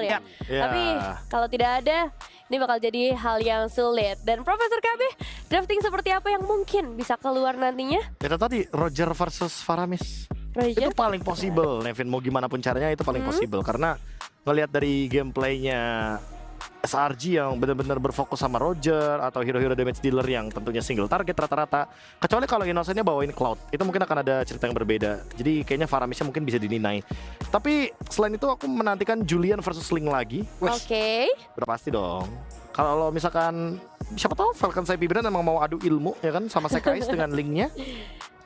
ya. Ya. Tapi kalau tidak ada, ini bakal jadi hal yang sulit. Dan Profesor KB, drafting seperti apa yang mungkin bisa keluar nantinya? Itu tadi Roger versus Faramis. Roger? Itu paling possible, Nevin. Mau gimana pun caranya itu paling possible. Karena ngelihat dari gameplaynya SRG yang benar-benar berfokus sama Roger atau hero-hero damage dealer yang tentunya single target rata-rata. Kecuali kalau Innocent-nya bawain Cloud, itu mungkin akan ada cerita yang berbeda. Jadi kayaknya Faramisnya mungkin bisa dininai. Tapi selain itu aku menantikan Julian versus Ling lagi. Oke. Udah pasti dong. Kalau misalkan siapa tahu Falcon Saipibran emang mau adu ilmu ya kan sama Sekais dengan Lingnya.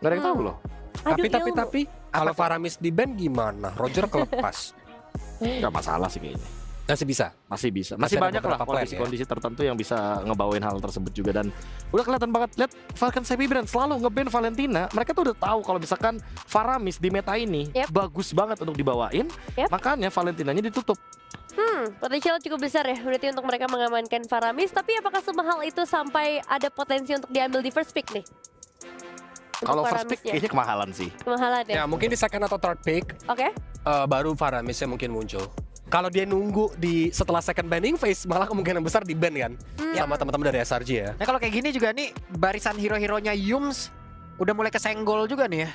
Gak ada yang tahu loh. Aduh, ilmu. Tapi kalau Faramis di ban gimana? Roger kelepas. Gak masalah sih kayaknya. Masih bisa. Masih bisa. Masih Masih ada banyak lah beberapa plan, kondisi-kondisi tertentu yang bisa ngebawain hal tersebut juga. Dan udah kelihatan banget, lihat Falcon Saipibran selalu nge-ban Valentina. Mereka tuh udah tahu kalau misalkan Faramis di meta ini bagus banget untuk dibawain. Makanya Valentinanya ditutup. Potensial cukup besar ya berarti untuk mereka mengamankan Faramis. Tapi apakah semahal itu sampai ada potensi untuk diambil di first pick nih? Kalau first pick kayaknya kemahalan sih. Kemahalan ya? Ya mungkin di second atau third pick Oke. baru Faramisnya mungkin muncul. Kalau dia nunggu di setelah second banning phase, malah kemungkinan besar di ban kan sama teman-teman dari SRG ya. Nah kalau kayak gini juga nih barisan hero-heronya Yums udah mulai kesenggol juga nih ya.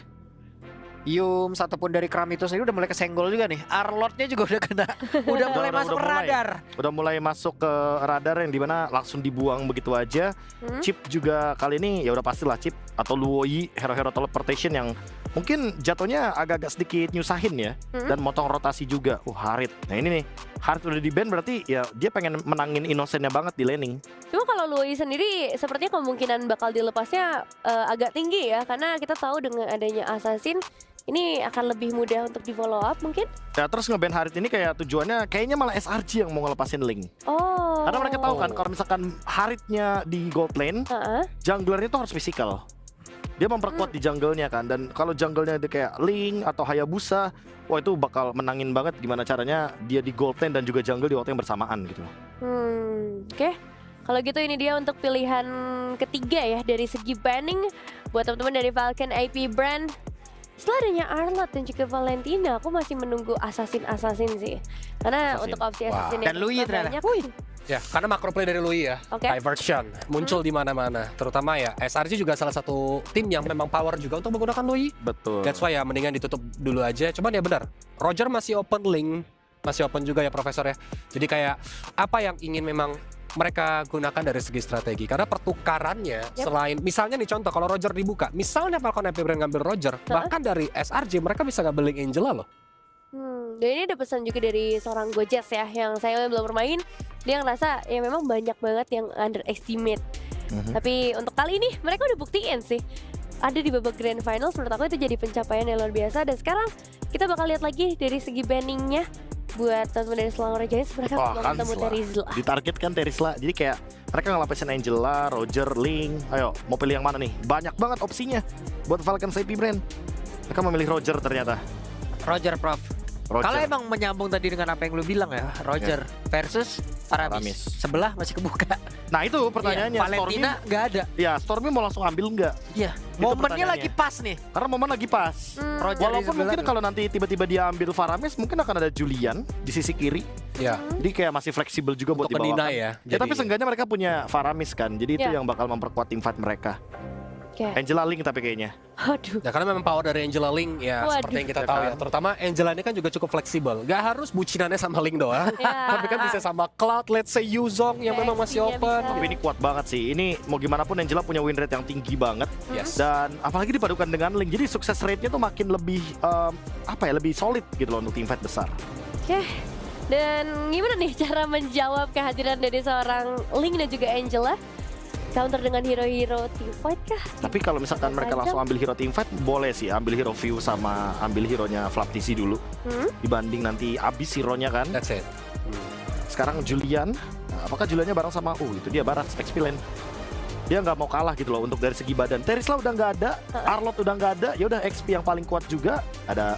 Yums ataupun dari Kramitus ini udah mulai kesenggol juga nih. Arlotnya juga udah kena, udah mulai masuk radar. Udah mulai masuk ke radar yang dimana langsung dibuang begitu aja. Chip juga kali ini ya udah pastilah Chip atau Luoyi hero-hero teleportation yang mungkin jatuhnya agak-agak sedikit nyusahin ya dan motong rotasi juga. Harit. Nah ini nih, Harit udah di ban berarti ya dia pengen menangin Innocent-nya banget di laning. Cuma kalau Luoyi sendiri sepertinya kemungkinan bakal dilepasnya agak tinggi ya. Karena kita tahu dengan adanya Assassin ini akan lebih mudah untuk di follow up mungkin. Ya terus nge-ban Harit ini kayak tujuannya kayaknya malah SRG yang mau ngelepasin Ling. Oh. Karena mereka tahu kan kalau misalkan Haritnya di gold lane, junglernya tuh harus physical. Dia memperkuat di jungle-nya kan, dan kalau jungle-nya dia kayak Ling atau Hayabusa, wah itu bakal menangin banget gimana caranya dia di gold lane dan juga jungle di waktu yang bersamaan gitu. Oke. Kalau gitu ini dia untuk pilihan ketiga ya dari segi banning buat teman-teman dari Falcon IP brand. Setelah adanya Arlot dan juga Valentina, aku masih menunggu Assassin sih. Karena untuk opsi Assassin Dan Luyi ternyata. Ya, karena macro play dari Lui ya, diversion muncul di mana-mana. Terutama ya, SRG juga salah satu tim yang memang power juga untuk menggunakan Lui. Betul. That's why ya, mendingan ditutup dulu aja. Cuman ya benar, Roger masih open link, masih open juga ya Profesor ya. Jadi kayak apa yang ingin memang mereka gunakan dari segi strategi. Karena pertukarannya selain, misalnya nih contoh kalau Roger dibuka, misalnya Falcon IP Brand ngambil Roger, bahkan dari SRG mereka bisa ngambil link Angela loh. Dan ini ada pesan juga dari seorang Gojes ya, yang saya belum bermain. Dia ngerasa ya memang banyak banget yang underestimate. Tapi untuk kali ini mereka udah buktiin sih. Ada di babak Grand Finals, menurut aku itu jadi pencapaian yang luar biasa. Dan sekarang kita bakal lihat lagi dari segi banningnya. Buat teman-teman dari Selangor Giants, mereka mau ketemu Terizla. Ditargetkan Terizla, jadi kayak mereka ngelapasin Angela, Roger, Ling. Ayo, mau pilih yang mana nih? Banyak banget opsinya buat Falcon Saipibran. Mereka memilih Roger ternyata. Roger Prof. Kalau emang menyambung tadi dengan apa yang lu bilang ya, Roger versus Faramis. Sebelah masih kebuka. Nah itu pertanyaannya. Valentina nggak ada. Ya, Stormy mau langsung ambil nggak? Iya. Itu Momennya lagi pas nih. Karena momen lagi pas. Roger Walaupun mungkin kalau nanti tiba-tiba dia ambil Faramis, mungkin akan ada Julian di sisi kiri. Ya. Jadi kayak masih fleksibel juga buat dibawakan. Ya. Tapi seenggaknya mereka punya Faramis kan. Jadi itu yang bakal memperkuat tim fight mereka. Angela Ling tapi kayaknya. Aduh. Ya karena memang power dari Angela Ling ya seperti yang kita tahu ya. Terutama Angela ini kan juga cukup fleksibel. Gak harus bucinannya sama Ling doang. Tapi kan bisa sama Cloud, let's say Yuzong yang memang masih open. Tapi ini kuat banget sih. Ini mau gimana pun Angela punya win rate yang tinggi banget. Dan apalagi dipadukan dengan Ling. Jadi sukses rate-nya tuh makin lebih lebih solid gitu loh untuk tim fight besar. Dan gimana nih cara menjawab kehadiran dari seorang Ling dan juga Angela? Counter dengan hero-hero teamfight kah? Tapi kalau misalkan mereka langsung ambil hero teamfight, boleh sih ambil hero view sama ambil hero-nya Flaptisi dulu. Dibanding nanti abis hero-nya kan. That's it. Sekarang Julian, apakah Juliannya bareng sama itu dia Barat XP lane. Dia nggak mau kalah gitu loh untuk dari segi badan. Terizla udah nggak ada, Arlot udah nggak ada, ya udah XP yang paling kuat juga ada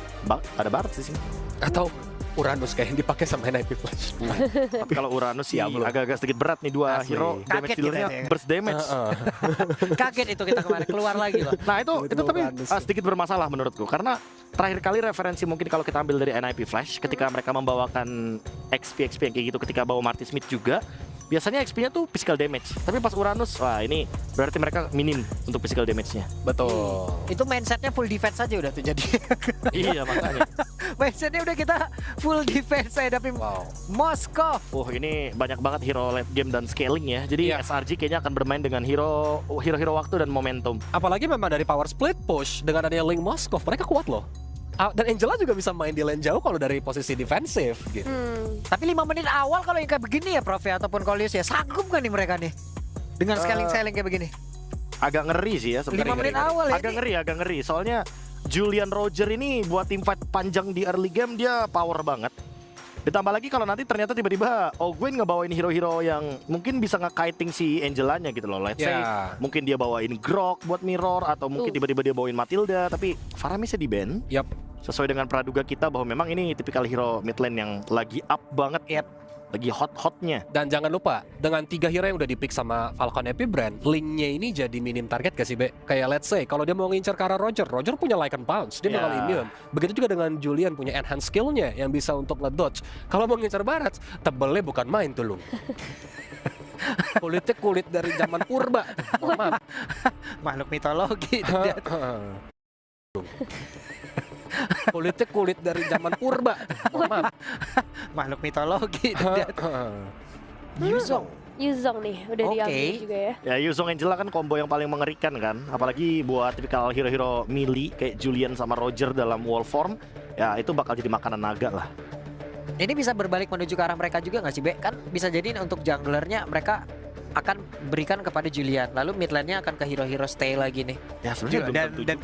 Barat di sini. Atau Uranus kayak yang dipakai sama NIP Flash. Tapi kalau Uranus sih Ya, belum. agak-agak sedikit berat nih dua Asli. hero damage Kaget kita dealernya ya. burst damage. Kaget itu kita kemarin keluar lagi loh. Nah itu Tiba-tiba tapi Uranus. sedikit bermasalah menurutku karena terakhir kali referensi mungkin kalau kita ambil dari NIP Flash ketika mereka membawakan XP yang kayak gitu ketika bawa Marty Smith juga biasanya XP-nya tuh physical damage. Tapi pas Uranus, wah ini berarti mereka minim untuk physical damage-nya. Betul. Itu mindsetnya full defense aja udah tuh jadi. Iya makanya. Mindsetnya udah kita full defense saya tapi Wow. Moskov. Ini banyak banget hero late game dan scaling ya. Jadi Iya. SRG kayaknya akan bermain dengan hero waktu dan momentum. Apalagi memang dari power split push dengan adanya Link Moskov, mereka kuat loh. Dan Angela juga bisa main di lane jauh kalau dari posisi defensif gitu. Tapi 5 menit awal kalau yang kayak begini ya Prof ya ataupun Kolius ya sanggup gak nih mereka nih dengan scaling kayak begini? Agak ngeri sih ya 5 sebenarnya. menit awal ya. Agak ngeri. Soalnya Julian Roger ini buat teamfight panjang di early game dia power banget. Ditambah lagi kalau nanti ternyata tiba-tiba Ogwen ngebawain hero-hero yang mungkin bisa nge-kiting si Angelanya gitu loh. Let's say mungkin dia bawain Grok buat mirror atau mungkin tiba-tiba dia bawain Matilda tapi Faramisnya di ban. Yap. Sesuai dengan praduga kita bahwa memang ini tipikal hero mid lane yang lagi up banget. Lagi hot-hotnya. Dan jangan lupa, dengan 3 hero yang udah dipick sama Falcon Epic Brand, Link-nya ini jadi minim target gak sih, Be? Kayak let's say, kalau dia mau ngincer ke arah Roger punya Lycan Pounce, dia bakal immune. Begitu juga dengan Julian punya enhance skill-nya yang bisa untuk nge-dodge. Kalau mau ngincer Barat, tebelnya bukan main tuh, Lung. Kulitnya kulit dari zaman purba. Mohon maaf. Makhluk mitologi. Kulitnya kulit dari zaman purba. Mohon maaf. Makhluk mitologi. Yuzong nih udah Oke. diambil juga ya. Ya Yuzong Angela kan combo yang paling mengerikan kan. Apalagi buat tipikal hero-hero melee kayak Julian sama Roger dalam wall form. Ya itu bakal jadi makanan naga lah. Ini bisa berbalik menuju ke arah mereka juga nggak sih, Be? Kan bisa jadi untuk junglernya mereka akan berikan kepada Julian. Lalu mid lane-nya akan ke hero-hero stay lagi nih. Ya sebenarnya belum tentu Dan juga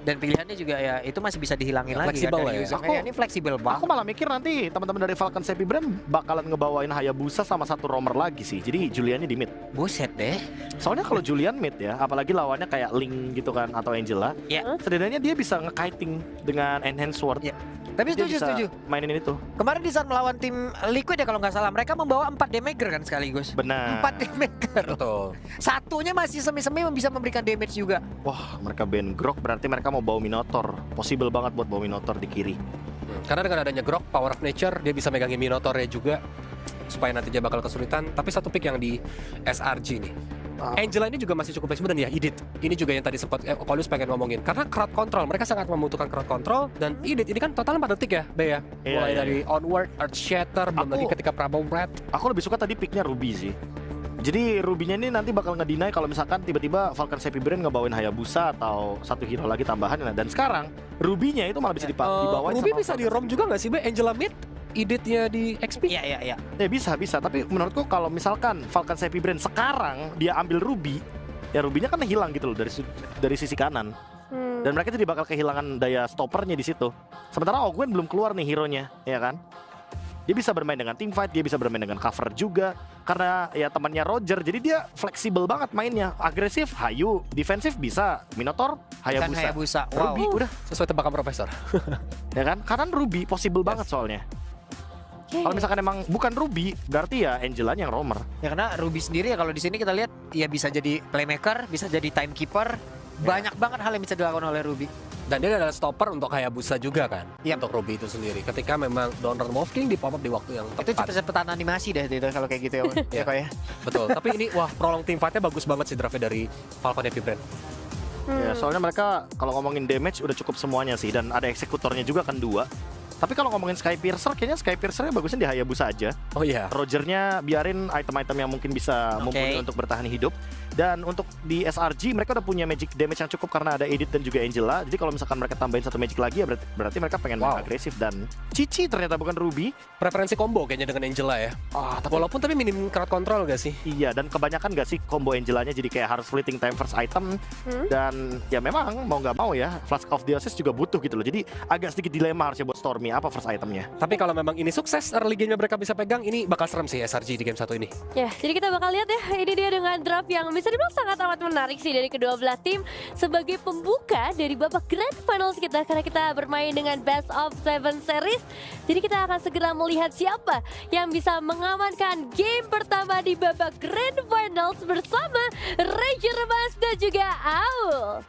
pilihannya sih. juga ya itu masih bisa dihilangin lagi kan Fleksibel dari ya. Yuzong. Aku- Ini fleksibel banget. Aku malah mikir nanti teman-teman dari Falcon Sepi Brand bakalan ngebawain Hayabusa sama satu roamer lagi sih. Jadi Juliannya di mid. Buset deh. Soalnya kalau Julian mid ya, apalagi lawannya kayak Link gitu kan atau Angela, Ya. setidaknya dia bisa nge-kiting dengan enhance sword. Ya. Tapi Dia bisa setuju. mainin itu. Kemarin di saat melawan tim Liquid ya kalau nggak salah mereka membawa 4 damager kan sekaligus. Benar. 4 damager. Betul. Satunya masih semi-semi bisa memberikan damage juga. Wah, mereka ban Grok berarti mereka mau bawa Minotaur. Possible banget buat bawa Minotaur di kiri. Karena dengan adanya Grok, Power of Nature, dia bisa megangin Minotaur-nya juga supaya nanti dia bakal kesulitan. Tapi satu pick yang di SRG nih. Angela ini juga masih cukup fleksibel dan ya Idit. Ini juga yang tadi sempat Kolius pengen ngomongin. Karena crowd control, mereka sangat membutuhkan crowd control. Dan Idit ini kan total 4 detik ya, Be ya. Iya, Mulai iya, dari Onward, Earth Shatter, belum Aku- lagi ketika Prabhu Red. Aku lebih suka tadi picknya Ruby sih. Jadi Ruby-nya ini nanti bakal ngedinai kalau misalkan tiba-tiba Falcon Sepi Brand ngebawain Hayabusa atau satu hero lagi tambahan. Nah, dan sekarang Ruby-nya itu malah bisa dibawain Ruby sama bisa di ROM juga nggak sih, Be? Angela mid, Iditnya di XP. Iya. Ya bisa. Tapi menurutku kalau misalkan Falcon Sepi Brand sekarang dia ambil Ruby, ya Ruby-nya kan hilang gitu loh dari sisi kanan. Dan mereka jadi bakal kehilangan daya stoppernya di situ. Sementara Ogwen belum keluar nih hero-nya, ya kan? Dia bisa bermain dengan teamfight, dia bisa bermain dengan cover juga. Karena ya temannya Roger, jadi dia fleksibel banget mainnya. Agresif, Hayu. Defensif bisa, Minotaur, Kan Hayabusa. Hayabusa. Wow. Ruby, udah. Sesuai tebakan Profesor. Ya kan? Kanan Ruby, possible banget soalnya. Kalau misalkan emang bukan Ruby, berarti ya Angela yang roamer. Ya karena Ruby sendiri ya kalau di sini kita lihat ya bisa jadi playmaker, bisa jadi timekeeper. Banyak banget hal yang bisa dilakukan oleh Ruby. Dan dia adalah stopper untuk Hayabusa juga kan. Iya. Untuk Ruby itu sendiri. Ketika memang Donner Wolf King di pop up di waktu yang Itu tepat. cepet-cepetan animasi deh itu kalau kayak gitu ya. Iya. Ya kok ya. Betul. Tapi ini wah prolong team fight-nya bagus banget sih draftnya dari Falcon Epic Brand. Ya, soalnya mereka kalau ngomongin damage udah cukup semuanya sih. Dan ada eksekutornya juga kan 2. Tapi kalau ngomongin Skypiercer, kayaknya Skypiercer-nya bagusnya di Hayabusa aja. Oh iya. Rogernya biarin item-item yang mungkin bisa mumpuni untuk bertahan hidup. Dan untuk di SRG mereka udah punya magic damage yang cukup karena ada Edith dan juga Angela. Jadi kalau misalkan mereka tambahin satu magic lagi ya berarti mereka pengen main agresif. Dan Cici ternyata bukan Ruby. Preferensi combo kayaknya dengan Angela ya. Walaupun tapi minim crowd control gak sih? Iya, dan kebanyakan gak sih combo Angelanya jadi kayak harus splitting time first item. Dan ya memang mau nggak mau ya Flask of Dionysus juga butuh gitu loh. Jadi agak sedikit dilema harusnya buat Stormy itemnya apa first itemnya. Tapi kalau memang ini sukses, early game mereka bisa pegang, ini bakal serem sih SRG di game 1 ini. Ya, jadi kita bakal lihat ya, ini dia dengan draft yang bisa dibilang sangat amat menarik sih dari kedua belah tim sebagai pembuka dari babak Grand Finals kita, karena kita bermain dengan Best of 7 series. Jadi kita akan segera melihat siapa yang bisa mengamankan game pertama di babak Grand Finals bersama Ranger Mas dan juga Aul.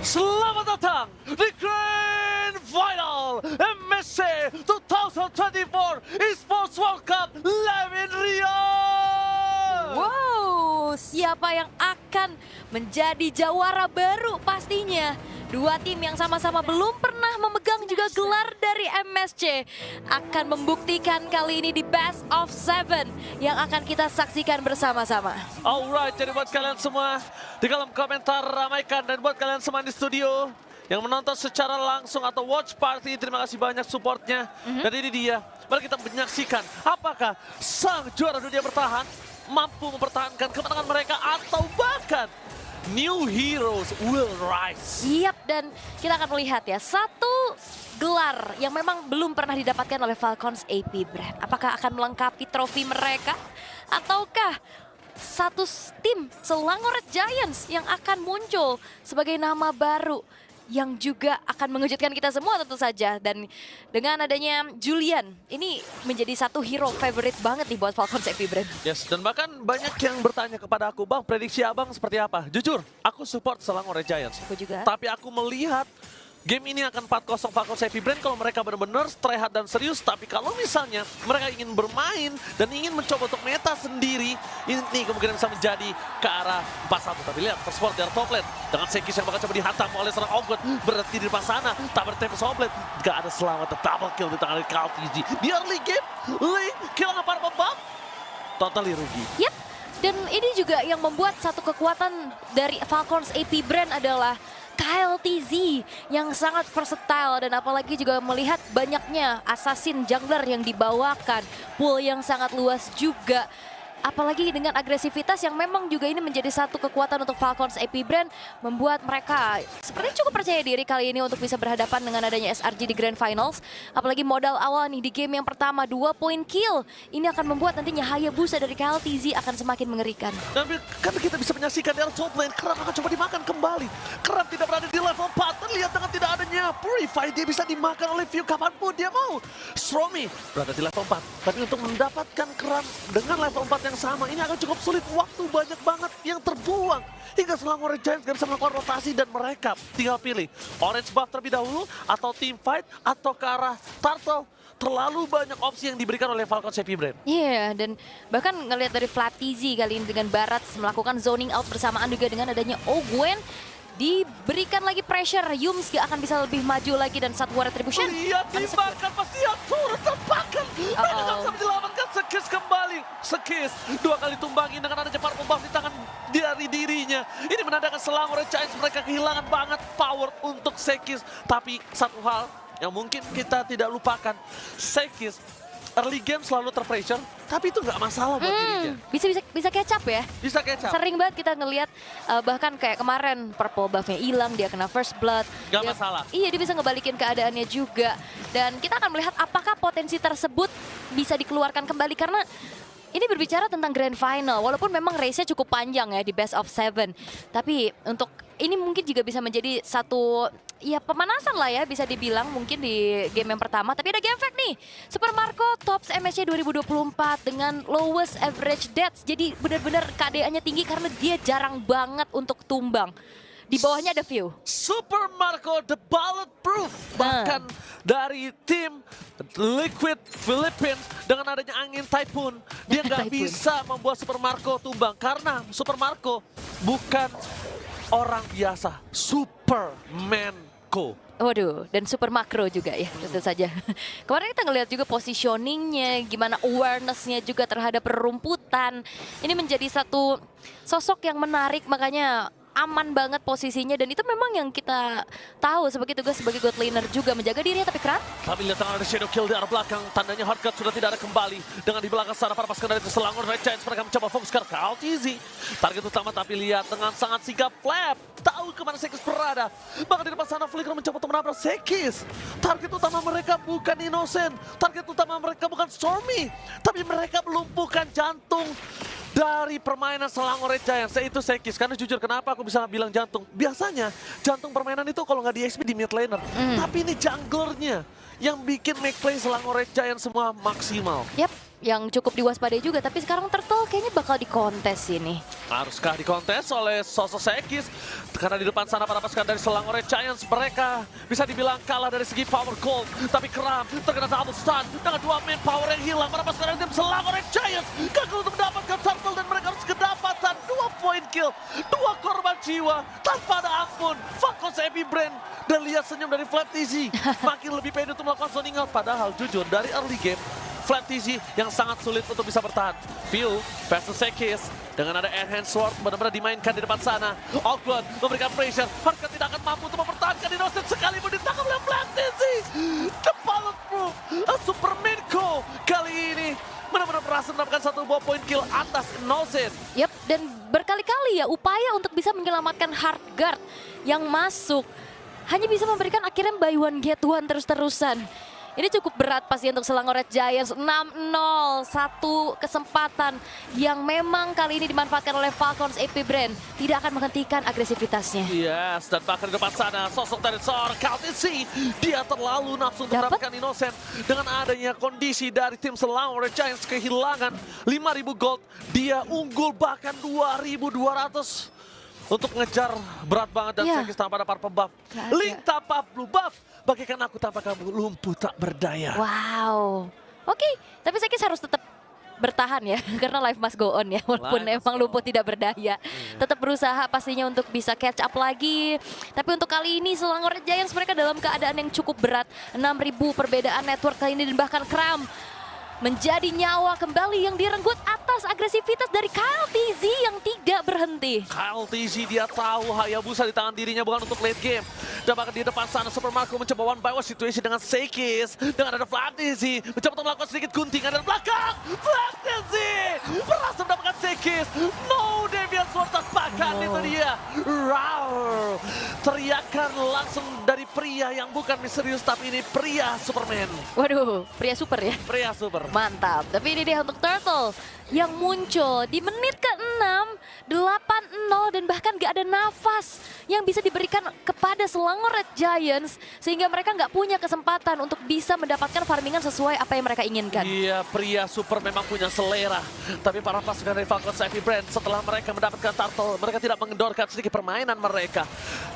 Selamat datang di Grand Final MSC 2024 Esports World Cup live in Rio. Wow, siapa yang akan menjadi jawara baru pastinya? Dua tim yang sama-sama belum pernah memegang juga gelar dari MSC akan membuktikan kali ini di Best of 7 yang akan kita saksikan bersama-sama. Alright, jadi buat kalian semua di kolom komentar ramaikan, dan buat kalian semua di studio yang menonton secara langsung atau watch party, terima kasih banyak supportnya. Dan ini dia, mari kita menyaksikan apakah sang juara dunia bertahan mampu mempertahankan kemenangan mereka atau bahkan new heroes will rise. Yap, dan kita akan melihat ya, satu gelar yang memang belum pernah didapatkan oleh Falcons AP Brand. Apakah akan melengkapi trofi mereka? Ataukah satu tim Selangor Giants yang akan muncul sebagai nama baru yang juga akan mengejutkan kita semua tentu saja. Dan dengan adanya Julian, ini menjadi satu hero favorite banget nih buat Falcons AP Brand. Yes, dan bahkan banyak yang bertanya kepada aku, Bang, prediksi abang seperti apa? Jujur, aku support Selangor Giants. Aku juga. Tapi aku melihat game ini akan 4-0 Falcons AP Brand kalau mereka benar-benar try hard dan serius. Tapi kalau misalnya mereka ingin bermain dan ingin mencoba untuk meta sendiri, ini kemungkinan bisa menjadi ke arah 4-1. Tapi lihat, tersport dari top lane dengan Sekis yang bakal coba dihantam oleh seorang Ogod, berhenti di depan sana, tak bertempo top lane. Gak ada selamat, double kill di tangan KLTG. Di early game, Lee kehilangan para pembuff, totally rugi. Yap, dan ini juga yang membuat satu kekuatan dari Falcons AP Brand adalah KLTZ yang sangat versatile, dan apalagi juga melihat banyaknya assassin jungler yang dibawakan, pool yang sangat luas juga. Apalagi dengan agresivitas yang memang juga ini menjadi satu kekuatan untuk Falcons AP Brand, membuat mereka sepertinya cukup percaya diri kali ini untuk bisa berhadapan dengan adanya SRG di Grand Finals. Apalagi modal awal nih di game yang pertama, 2 point kill. Ini akan membuat nantinya Hayabusa dari KLTZ akan semakin mengerikan. Dan kan kita bisa menyaksikan dari top lane, Keram akan coba dimakan kembali. Keram tidak berada di level 4, terlihat dengan tidak adanya Purify, dia bisa dimakan oleh View kapanpun dia mau. Stromy berada di level 4, tapi untuk mendapatkan Keram dengan level 4 yang sama, ini akan cukup sulit. Waktu banyak banget yang terbuang hingga Selangor Giants gak bisa melakukan rotasi, dan mereka tinggal pilih orange buff terlebih dahulu atau team fight atau ke arah turtle. Terlalu banyak opsi yang diberikan oleh Falcons AP Brand. Iya, dan bahkan ngelihat dari Flatizi kali ini dengan Barat melakukan zoning out bersamaan juga dengan adanya Ogwen. Diberikan lagi pressure, Yums gak akan bisa lebih maju lagi, dan Satwa Retribution. Lihat dimakan, pasti yang turun terbakar. Mereka gak bisa menyelamatkan Sekis kembali. Sekis 2 kali tumbangi dengan adanya para pembuff di tangan dari dirinya. Ini menandakan Selangor Giants mereka kehilangan banget power untuk Sekis. Tapi satu hal yang mungkin kita tidak lupakan, Sekis early game selalu terpressure, tapi itu nggak masalah buat dirinya. Bisa catch up ya. Bisa kecap. Sering banget kita ngelihat bahkan kayak kemarin purple buff-nya hilang, dia kena first blood. Nggak Dia- masalah. Iya, dia bisa ngebalikin keadaannya juga. Dan kita akan melihat apakah potensi tersebut bisa dikeluarkan kembali, karena ini berbicara tentang Grand Final. Walaupun memang race-nya cukup panjang ya di Best of 7. Tapi untuk ini mungkin juga bisa menjadi satu ya pemanasan lah ya, bisa dibilang mungkin di game yang pertama. Tapi ada game fact nih, Super Marco tops MSC 2024 dengan lowest average deaths. Jadi benar-benar KDA-nya tinggi karena dia jarang banget untuk tumbang. Di bawahnya ada View. Super Marco the bulletproof, bahkan dari tim Liquid Philippines dengan adanya angin Typhoon, dia nggak Typhoon. bisa membuat Super Marco tumbang karena Super Marco bukan orang biasa, Supermanco. Waduh, dan super makro juga ya tentu saja. Kemarin kita ngelihat juga positioningnya, gimana awarenessnya juga terhadap rerumputan. Ini menjadi satu sosok yang menarik, makanya aman banget posisinya, dan itu memang yang kita tahu sebagai tugas sebagai god laner juga, menjaga dirinya. Tapi Kram, Tapi lihat tangan ada shadow kill di arah belakang, tandanya hardcut sudah tidak ada kembali. Dengan di belakang sana para pasukan dari Selangor Red Giants, mereka mencoba fokus ke Kaltizi. Target utama, tapi lihat dengan sangat sigap Flap. Tahu kemana Sekis berada. Bahkan di depan sana Flicker mencoba untuk menabrak Sekis. Target utama mereka bukan Innocent. Target utama mereka bukan Stormy. Tapi mereka melumpuhkan jantung dari permainan Selangor Red Giants, yaitu Sekis. Karena jujur, kenapa aku bisa bilang jantung? Biasanya jantung permainan itu kalau nggak di XP di mid laner. Tapi ini junglernya yang bikin make play Selangor Red Giants semua maksimal. yap, yang cukup diwaspadai juga. Tapi sekarang Turtle kayaknya bakal dikontes ini. Haruskah dikontes oleh sosok Sekis? Karena di depan sana para pasukan dari Selangor Red Giants, mereka bisa dibilang kalah dari segi power gold. Tapi Kram terkena double stun dengan 2 main power yang hilang. Para pasukan dari tim Selangor Red Giants gagal untuk mendapatkan Turtle, dan mereka harus kedapatan 2 point kill, 2 korban jiwa tanpa ada ampun. Falcons Epic Brand, dan lihat senyum dari Flap TZ. Makin lebih pede untuk melakukan zoning out. Padahal jujur dari early game Flap TZ yang sangat sulit untuk bisa bertahan. View versus Sekis dengan ada Enhanced Sword benar-benar dimainkan di depan sana. Awkward memberikan pressure. Harkat tidak akan mampu untuk mempertahankan Innocent, sekalipun ditangkap oleh Flap TZ. The bulletproof Superman Co kali ini benar-benar berhasil mendapatkan 1 buah point kill atas Innocent. Yap, dan berkali-kali ya upaya untuk bisa menyelamatkan Heartguard yang masuk hanya bisa memberikan akhirnya buy one get one terus-terusan. Ini cukup berat pasti untuk Selangor Red Giants. 6-0, satu kesempatan yang memang kali ini dimanfaatkan oleh Falcons AP Brand. Tidak akan menghentikan agresivitasnya. Yes, dan bahkan di depan sana sosok dari seorang Kaltizi, dia terlalu nafsu untuk Dapat? mendapatkan Innocent. Dengan adanya kondisi dari tim Selangor Red Giants kehilangan 5.000 gold, dia unggul bahkan 2.200 untuk ngejar. Berat banget, dan Iya. Sekis tanpa ada purple buff. Nggak ada. Link tanpa blue buff, bagaikan aku tanpa kamu, lumpuh tak berdaya. Wow. Oke, tapi Sekis harus tetap bertahan ya, karena life must go on ya, walaupun Life must emang go lumpuh on. tidak berdaya. Tetap berusaha pastinya untuk bisa catch up lagi. Tapi untuk kali ini Selangor Red Giants mereka dalam keadaan yang cukup berat. 6.000 perbedaan network kali ini, dan bahkan Kram menjadi nyawa kembali yang direnggut atas agresivitas dari KLTZ yang tidak berhenti. Kaltizi, dia tahu Hayabusa di tangan dirinya bukan untuk late game. Dan bahkan di depan sana Super Marco mencoba one by one situation dengan Sekis. Dengan ada Flatizi mencoba untuk melakukan sedikit guntingan, dan belakang Flatizi berhasil mendapatkan Sekis. No Deviant Sword terpakan, itu dia. Roar. Teriakan langsung dari pria yang bukan misterius, tapi ini pria Superman. Waduh, pria super ya. Pria super. Mantap, tapi ini dia untuk Turtle yang muncul di menit ke-6, 8-0, dan bahkan gak ada nafas yang bisa diberikan kepada Selangor Red Giants, sehingga mereka nggak punya kesempatan untuk bisa mendapatkan farmingan sesuai apa yang mereka inginkan. Iya, pria super memang punya selera. Tapi para pasukan dari Falcons Epic Brand, setelah mereka mendapatkan Turtle, mereka tidak mengendorkan sedikit permainan mereka.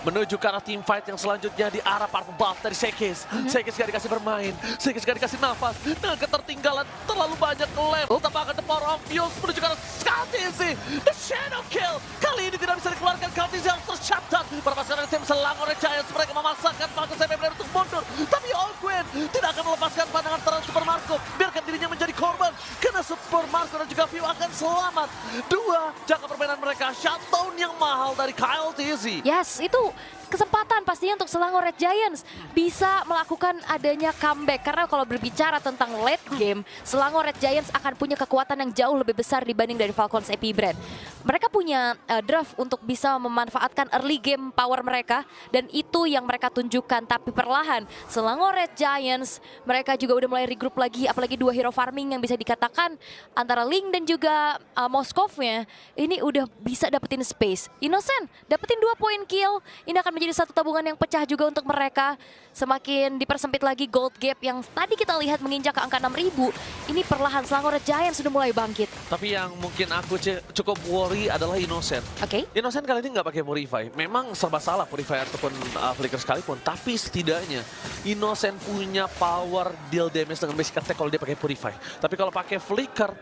Menuju ke arah team fight yang selanjutnya di arah purple buff dari Sekis. Sekis gak dikasih bermain, Sekis gak dikasih nafas. Dengan ketertinggalan terlalu banyak level. Tambahkan the power of Fuse menuju ke arah Kaltizi. The shadow kill. Kali ini tidak bisa dikeluarkan, Kaltizi yang tercatat. Para pasukan dari tim Selangor Red Giants, mereka memaksakan Falcons Epic Brand untuk mundur. Tapi Ogwen tidak akan melepaskan pandangan terhadap Super Marco. Biarkan dirinya menjadi korban, karena Super Marco dan juga View akan selamat. 2 jangka permainan mereka, shutdown yang mahal dari Kaltizi. Yes, itu kesempatan pastinya untuk Selangor Red Giants bisa melakukan adanya comeback. Karena kalau berbicara tentang late game, Selangor Red Giants akan punya kekuatan yang jauh lebih besar dibanding dari Falcons AP Brand. Mereka punya draft untuk bisa memanfaatkan early game power mereka, dan itu yang mereka tunjukkan. Tapi perlahan Selangor Red Giants mereka juga udah mulai regroup lagi, apalagi 2 hero farming yang bisa dikatakan antara Link dan juga Moskovnya ini udah bisa dapetin space. Innocent dapetin 2 point kill, ini akan menjadi satu tabungan yang pecah juga untuk mereka. Semakin dipersempit lagi gold gap yang tadi kita lihat menginjak ke angka 6.000. Ini perlahan Selangor Red Giants sudah mulai bangkit. Tapi yang mungkin aku cukup worry adalah Innocent. Oke. Innocent kali ini nggak pakai Purify. Memang serba salah Purify ataupun Flicker sekalipun. Tapi setidaknya Innocent punya power deal damage dengan basic attack kalau dia pakai Purify. Tapi kalau pakai Flicker,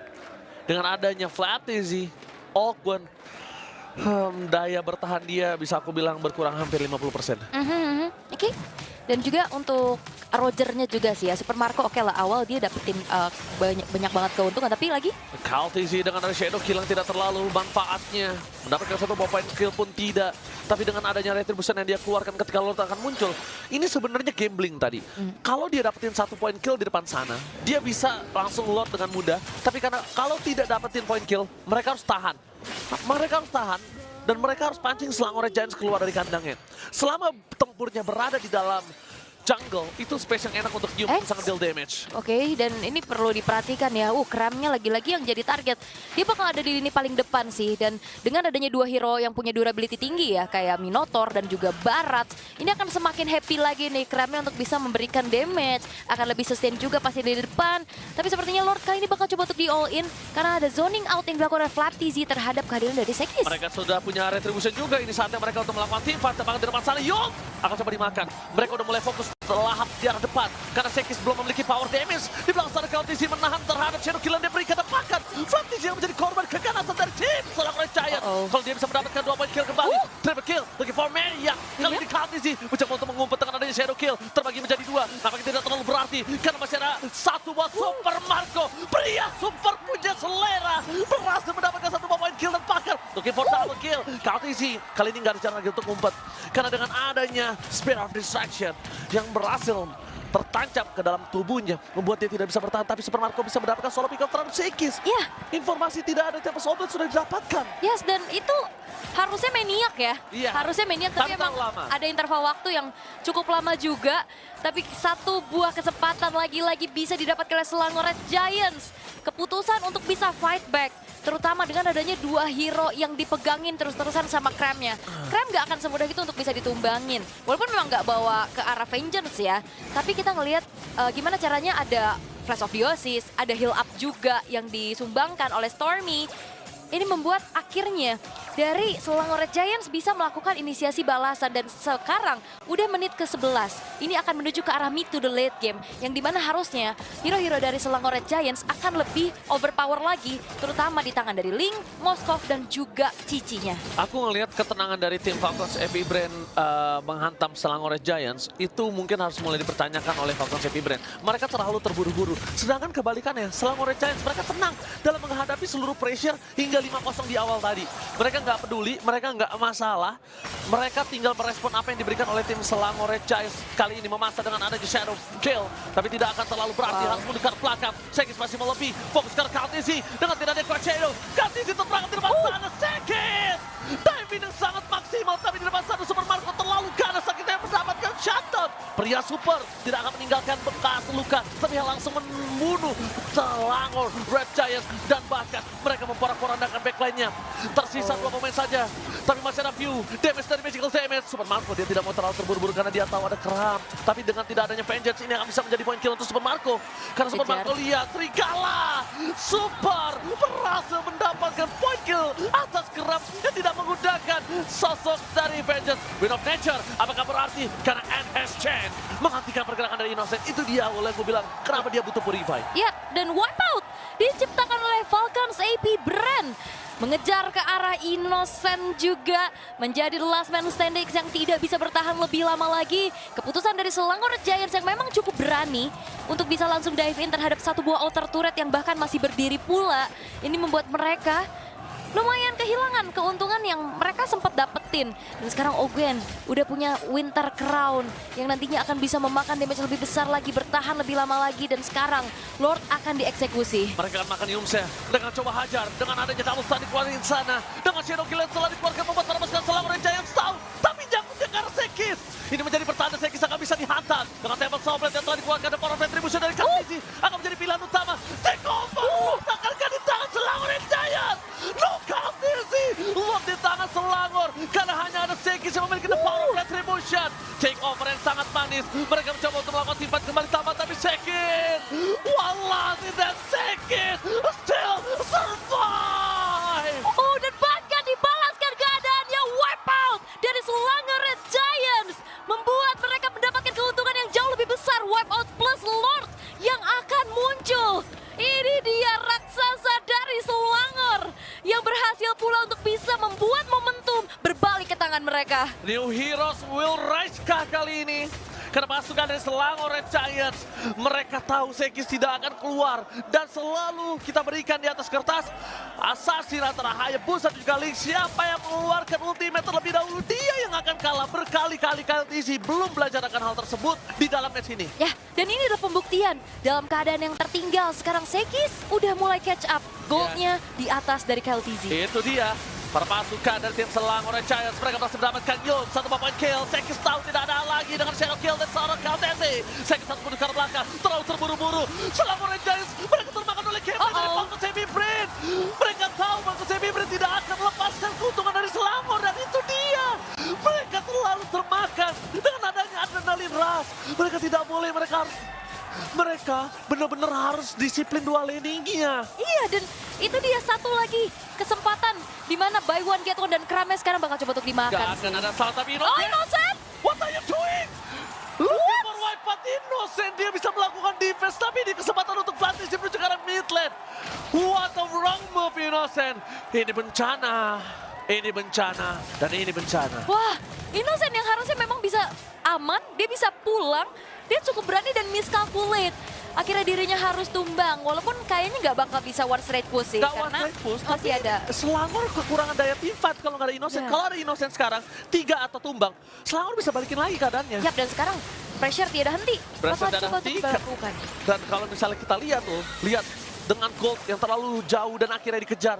dengan adanya Flatizi, Ogwen, daya bertahan dia bisa aku bilang berkurang hampir 50%. Oke. Dan juga untuk Rogernya juga sih ya, Super Marco oke lah awal dia dapetin banyak banget keuntungan, tapi lagi KLTZ dengan ada Shadow Kill yang tidak terlalu manfaatnya. Mendapatkan satu point kill pun tidak. Tapi dengan adanya Retribution yang dia keluarkan ketika Lord akan muncul, ini sebenarnya gambling tadi. Kalau dia dapetin 1 point kill di depan sana, dia bisa langsung Lord dengan mudah. Tapi karena kalau tidak dapetin point kill, mereka harus tahan. Mereka harus tahan. Dan mereka harus pancing Selangor Giants keluar dari kandangnya. Selama tempurnya berada di dalam jungle, itu space yang enak untuk Yum sangat deal damage. oke, dan ini perlu diperhatikan ya. Kramnya lagi-lagi yang jadi target. Dia bakal ada di lini paling depan sih. Dan dengan adanya 2 hero yang punya durability tinggi ya, kayak Minotaur dan juga Barat, ini akan semakin happy lagi nih Kramnya untuk bisa memberikan damage. Akan lebih sustain juga pasti di depan. Tapi sepertinya Lord kali ini bakal coba untuk di all in, karena ada zoning out yang dilakukan oleh FlapTZ terhadap kehadiran dari Sekis. Mereka sudah punya Retribution juga, ini saatnya mereka untuk melakukan team fight. Tepat di depan sana, Yum akan coba dimakan. Mereka udah mulai fokus lahap di arah depan karena Sekis belum memiliki power damage. Di belakang sana KLTZ menahan terhadap Shadow Kill yang diberikan tepakan. FlapTZ yang menjadi korban keganasan dari tim Selangor Giants. Kalau dia bisa mendapatkan 2 point kill kembali, triple kill lagi for Mania. Kali ini KLTZ mencoba untuk mengumpet dengan adanya Shadow Kill, terbagi menjadi 2. Nampaknya tidak terlalu berarti karena masih ada 1 buat Super Marco. Pria super punya selera berhasil mendapatkan 1 point kill dan pakar. Looking for double kill. KLTZ kali ini nggak ada cara lagi untuk ngumpet karena dengan adanya Spear of Distraction yang berhasil tertancap ke dalam tubuhnya, membuat dia tidak bisa bertahan. Tapi Super Marco bisa mendapatkan solo pick up terhadap Sekis. Iya. Informasi tidak ada Tempest Oblet sudah didapatkan. Yes, dan itu harusnya maniak ya. Iya. Harusnya maniak, tapi Tapi emang terlalu lama. ada interval waktu yang cukup lama juga. Tapi 1 buah kesempatan lagi-lagi bisa didapatkan oleh Selangor Giants. Keputusan untuk bisa fight back. Terutama dengan adanya 2 hero yang dipegangin terus-terusan sama Kramnya. Kram gak akan semudah itu untuk bisa ditumbangin. Walaupun memang gak bawa ke arah Vengeance ya. Tapi kita ngelihat gimana caranya ada Flash of Biosis, ada heal up juga yang disumbangkan oleh Stormy. Ini membuat akhirnya dari Selangor Giants bisa melakukan inisiasi balasan, dan sekarang udah menit ke-11. Ini akan menuju ke arah mid to the late game, yang dimana harusnya hero-hero dari Selangor Giants akan lebih overpower lagi, terutama di tangan dari Link, Moskov, dan juga Cicinya. Aku ngelihat ketenangan dari tim Falcons Epic Brand menghantam Selangor Giants itu mungkin harus mulai dipertanyakan oleh Falcons Epic Brand. Mereka terlalu terburu-buru. Sedangkan kebalikannya, Selangor Giants mereka tenang dalam menghadapi seluruh pressure hingga 5-0 di awal tadi. Mereka nggak peduli, mereka nggak masalah. Mereka tinggal merespon apa yang diberikan oleh tim Selangor Giants. Kali ini memaksa dengan adanya Shadow Kill, tapi tidak akan terlalu berarti. Harus mendekat belakang. Sekis masih melebih. Fokus ke KLTZ dengan tidak ada Quad Shadow. KLTZ terperangkap di depan sana. Sekis! Timing yang sangat maksimal, tapi di depan sana Super Marco terlalu ganas. Akhirnya mendapatkan shutdown. Pria super tidak akan meninggalkan bekas luka, tapi langsung membunuh Selangor Red Giants. Dan bahkan mereka memporak-porandakan backline-nya. Tersisa 2 pemain saja, tapi masih ada view. Damage dari magical damage. Super Marco dia tidak mau terlalu terburu-buru karena dia tahu ada Kram. Tapi dengan tidak adanya Vengeance ini akan bisa menjadi point kill untuk Super Marco. Karena Super Marco lihat Trigala Super berhasil mendapatkan point kill atas Kram yang tidak menggunakan sosok dari Vengeance. Wind of Nature, apakah berarti karena NS Chain menghentikan pergerakan dari Innocent? Itu dia oleh gue bilang kenapa dia butuh Purify. Ya, dan wipeout diciptakan oleh Falcons AP Brand. Mengejar ke arah Innocent juga menjadi last man standing yang tidak bisa bertahan lebih lama lagi. Keputusan dari Selangor Giants yang memang cukup berani untuk bisa langsung dive in terhadap 1 buah outer turret yang bahkan masih berdiri pula. Ini membuat mereka lumayan kehilangan keuntungan yang mereka sempat dapetin. Dan sekarang Ogwen udah punya Winter Crown yang nantinya akan bisa memakan damage lebih besar lagi, bertahan lebih lama lagi. Dan sekarang Lord akan dieksekusi. Mereka akan makan Yumse dengan coba hajar, dengan adanya double stun dikeluarin sana, dengan Shadow Kill yang telah dikeluarkan membuat para pasukan Selangor Giants tahu, tapi jangkutnya ke arah Sekis. Ini menjadi pertanda Sekis akan bisa dihantam dengan tembak Soblet yang telah dikeluarkan dan Power Retribution dari KLTZ akan menjadi pilihan utama. Take over, akan di tangan Selangor Giants. No, KLTZ lock di tangan Selangor karena hanya ada Sekis yang memiliki the Power Retribution. Take over yang sangat manis. Mereka mencoba untuk melakukan timpan kembali tamat, tapi Sekis, walasi dan Sekis still survive. Dan bahkan dibalaskan keadaannya, wipeout dari Selangor Red Giants, membuat mereka mendapatkan keuntungan yang jauh lebih besar. Wipeout plus Lord yang akan muncul. Ini dia raksasa dari Selangor yang berhasil pula untuk bisa membuat momentum berbalik ke tangan mereka. New Heroes will rise kah kali ini? Karena pasukan dari Selangor Red Giants, mereka tahu Sekis tidak akan keluar. Dan selalu kita berikan di atas kertas, Assassin antara Hayabusa dan juga Link. Siapa yang mengeluarkan ultimate terlebih dahulu, dia yang akan kalah. Berkali-kali KLTZ belum belajar akan hal tersebut di dalam match ini. Ya, dan ini adalah pembuktian. Dalam keadaan yang tertinggal, sekarang Sekis udah mulai catch up. Goldnya di atas dari KLTZ. Itu dia. Para pasukan dari tim Selangor Red Giants, mereka berhasil mendapatkan Yum, 1 poin kill. Sekis tahu tidak ada lagi dengan shadow kill dan seorang KLTZ. Sekis satu mundur ke belakang, terlalu terburu-buru. Selangor Red Giants, mereka termakan oleh gameplay dari Falcons Heavy Brain. Mereka tahu Falcons Heavy Brain tidak akan melepaskan keuntungan dari Selangor, dan itu dia. Mereka terlalu termakan dengan adanya adrenalin rush. Mereka tidak boleh, mereka benar-benar harus disiplin dua laningnya. Iya, dan itu dia satu lagi kesempatan di mana buy one get one dan Krames sekarang bakal coba untuk dimakan. Gak akan ada salah, tapi Oh, Innocent! What are you doing? Looking for wipeout Innocent. Dia bisa melakukan defense, tapi di kesempatan untuk Vantage menuju ke arah mid lane. What a wrong move Innocent. Ini bencana. Ini bencana. Dan ini bencana. Wah, Innocent yang harusnya memang bisa aman, dia bisa pulang, dia cukup berani dan miscalculate. Akhirnya dirinya harus tumbang, walaupun kayaknya nggak bakal bisa one straight push sih. Gak one Karena straight push, masih ada. Selangor kekurangan daya team fight kalau nggak ada Innocent. Ya. Kalau ada Innocent sekarang, 3 atau tumbang, Selangor bisa balikin lagi keadaannya. Yap, dan sekarang pressure tiada henti. Pressure Bakal tiada coba henti. untuk dilakukan. Dan kalau misalnya kita lihat tuh, lihat dengan gold yang terlalu jauh dan akhirnya dikejar,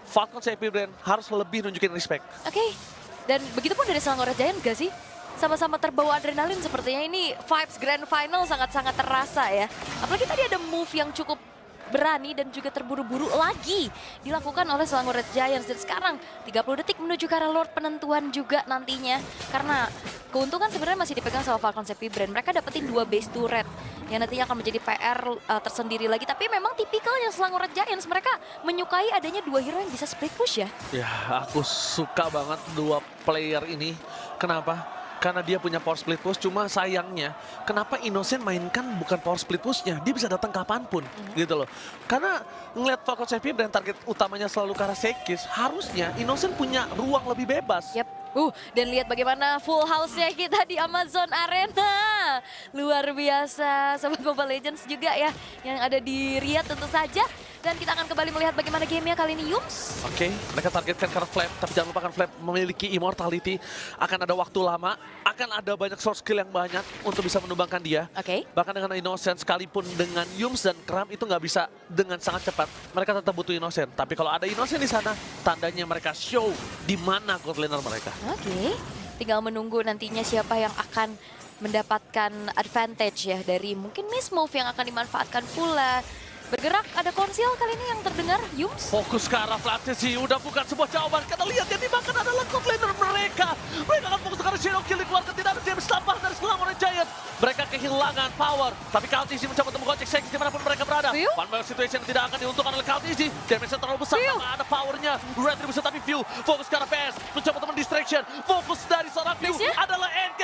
Falcons Happy Brand harus lebih nunjukin respect. Oke, dan begitu pun dari Selangor Red Giant gak sih? Sama-sama terbawa adrenalin sepertinya ini vibes grand final sangat-sangat terasa ya. Apalagi tadi ada move yang cukup berani dan juga terburu-buru lagi dilakukan oleh Selangor Red Giants. Dan sekarang 30 detik menuju ke arah Lord penentuan juga nantinya. Karena keuntungan sebenarnya masih dipegang sama Falcons Happy Brand. Mereka dapetin 2 base turret yang nantinya akan menjadi PR tersendiri lagi. Tapi memang tipikalnya Selangor Red Giants, mereka menyukai adanya 2 hero yang bisa split push ya. Ya, aku suka banget 2 player ini. Kenapa? Karena dia punya power split push, cuma sayangnya kenapa Innocent mainkan bukan power split pushnya, dia bisa datang kapanpun gitu loh. Karena ngeliat Falcons Heavy Brand target utamanya selalu ke arah Sekis, harusnya Innocent punya ruang lebih bebas. Yap. Dan lihat bagaimana full house-nya kita di Amazon Arena. Luar biasa, Sobat Mobile Legends juga ya yang ada di Riyadh tentu saja. Dan kita akan kembali melihat bagaimana gamenya kali ini, Yums. Oke, mereka targetkan karena Flap, tapi jangan lupakan Flap memiliki immortality. Akan ada waktu lama, akan ada banyak source skill yang banyak untuk bisa menumbangkan dia. Oke. Bahkan dengan Innocent sekalipun dengan Yums dan Kram itu nggak bisa dengan sangat cepat. Mereka tetap butuh Innocent. Tapi kalau ada Innocent di sana, tandanya mereka show di mana gold laner mereka. Oke, tinggal menunggu nantinya siapa yang akan mendapatkan advantage ya dari mungkin miss move yang akan dimanfaatkan pula. Bergerak, ada konsil kali ini yang terdengar, Yums. Fokus ke arah Flatesi, udah bukan sebuah jawaban. Kita lihat yang dimakan adalah gold laner mereka. Mereka akan fokus ke arah Shadow Kill, dikeluarkan tidak ada damage tambahan dari Selangor Red Giant. Mereka kehilangan power, tapi KLTZ mencoba untuk mengocek Sekis dimanapun mereka berada. View? One man situation tidak akan diuntungkan oleh KLTZ. Damage terlalu besar, View? tanpa ada powernya. Retribution tapi View, fokus ke arah PS, mencoba untuk mendistraction. Fokus dari seorang View Nice ya? adalah NK.